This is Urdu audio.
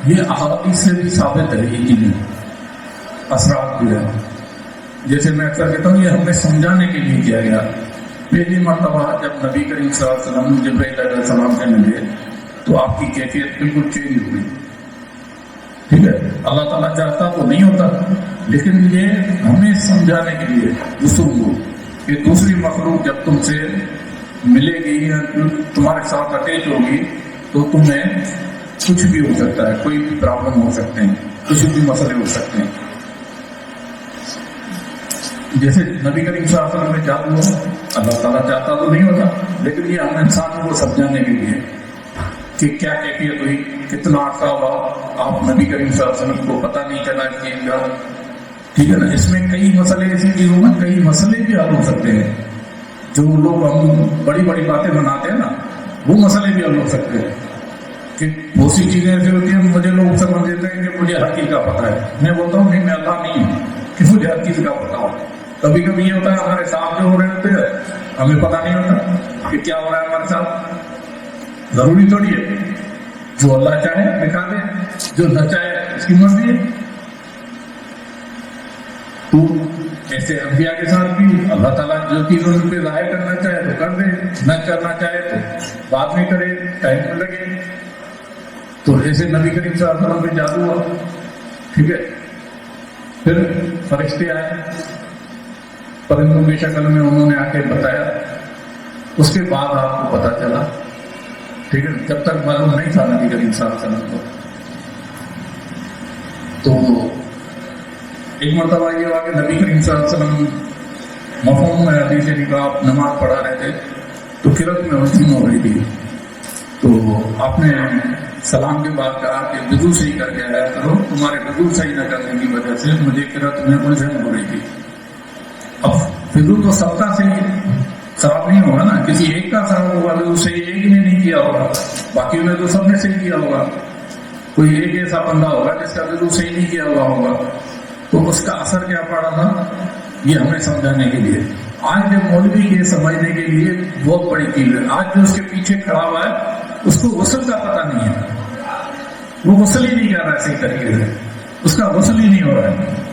یہ احادیث سے بھی ثابت ہے یہ چیزیں، اثرات جو ہے. جیسے میں اکثر کہتا ہوں یہ ہمیں سمجھانے کے لیے کیا گیا. پہلی مرتبہ جب نبی کریم صلی اللہ علیہ وسلم جبرائیل علیہ السلام سے ملے تو آپ کی کیفیت بالکل چینج ہو گئی. ٹھیک ہے، اللہ تعالیٰ چاہتا تو نہیں ہوتا، لیکن یہ ہمیں سمجھانے کے لیے دوسروں کو کہ دوسری مخلوق جب تم سے ملے گی یا تمہارے ساتھ اٹیچ ہوگی تو تمہیں کچھ بھی ہو سکتا ہے، کوئی بھی پرابلم ہو سکتے ہیں، کچھ بھی مسئلے ہو سکتے ہیں. جیسے نبی کریم صلی اللہ علیہ وسلم میں جادو ہو، اللہ تعالیٰ چاہتا تو نہیں ہوتا، لیکن یہ ہم انسانوں کو سمجھانے کے لیے کہ کیا کیفیت ہوئی، کتنا عرصہ ہوا آپ نبی کریم صلی اللہ علیہ وسلم کو پتہ نہیں چلا اس چیز کا. ٹھیک ہے نا، اس میں کئی مسئلے ایسی چیزوں میں کئی مسئلے بھی حل ہو سکتے ہیں. جو لوگ ہم بڑی بڑی باتیں بناتے ہیں نا، وہ مسئلے بھی حل ہو سکتے ہیں. کہ بہت سی چیزیں ایسی ہوتی ہیں مجھے لوگ سمجھ دیتے ہیں کہ مجھے ہر چیز کا پتہ ہے. میں بولتا ہوں نہیں، میں اللہ نہیں ہوں کہ مجھے ہر چیز کا پتہ ہو. کبھی کبھی یہ ہوتا ہے ہمارے ساتھ جو ہو رہے ہوتے ہیں ہمیں پتہ نہیں ہوتا کہ کیا ہو رہا ہے ہمارے ساتھ. ضروری تھوڑی ہے، جو اللہ چاہے دکھا دے، جو نہ چاہے اس کی مرضی ہے. تو ایسے انبیاء کے ساتھ بھی اللہ تعالیٰ جو چیز ان پہ ظاہر کرنا چاہے تو کر دے، نہ کرنا چاہے تو بعد میں کرے، ٹائم نہ لگے. تو ایسے نبی کریم صلی اللہ علیہ وسلم پہ جادو ہوا. ٹھیک ہے، پھر فرشتے آئے، پرندوں کی شکل میں انہوں نے آ کے بتایا. اس کے بعد آپ کو پتا چلا. ٹھیک ہے، جب تک معلوم نہیں تھا نبی کریم صلی اللہ علیہ وسلم کو. تو ایک مرتبہ یہ ہوا کہ نبی کریم صلی اللہ علیہ وسلم مفہوم میں حدیث نکاح نماز پڑھا رہے تھے تو قرأت میں الجھن ہو رہی تھی. تو آپ نے سلام کے بعد کہا کہ وضو صحیح کر کے آیا کرو، تمہارے وضو صحیح نہ کرنے کی وجہ سے مجھے قرأت میں الجھن ہو رہی تھی. اب وضو تو سب کا صحیح خراب نہیں ہوگا نا، کسی ایک کا خراب ہوگا، وضو صحیح ایک نے نہیں کیا ہوگا، باقی میں تو سب نے صحیح کیا ہوگا. کوئی ایک ایسا بندہ ہوگا جس کا وضو صحیح نہیں کیا ہوا ہوگا. تو اس کا اثر کیا پڑا تھا یہ ہمیں سمجھانے کے لیے. آج کے مولوی کے سمجھنے کے لیے بہت بڑی چیز ہے. آج جو اس کے پیچھے کھڑا ہوا ہے اس کو غسل کا پتہ نہیں ہے، وہ غسل ہی نہیں کر رہا ہے صحیح طریقے سے، اس کا غسل ہی نہیں ہو رہا ہے.